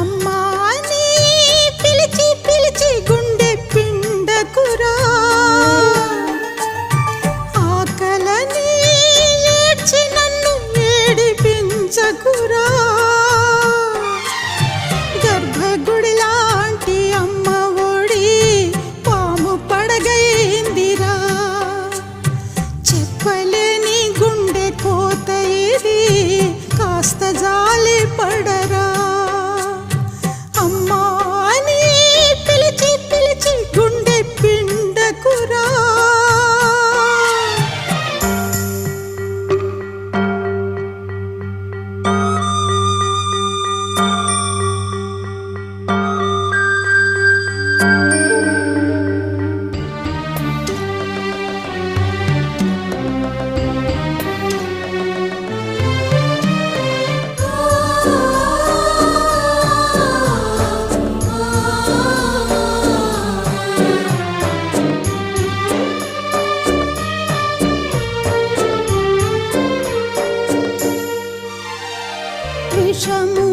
అమ్మా అని పిలిచి పిలిచి గుండె పిండకురా, ఆకలని ఏడ్చి నన్ను ఏడిపించకురా. గర్భగుడి లాంటి అమ్మ ఒడి పాము పడగైందిరా, చెప్పలేని గుండె కోత ఇది, కాస్త జాలి పడరా. అమ్మా అని పిలిచి పిలిచి గుండె పిండకురా. విషము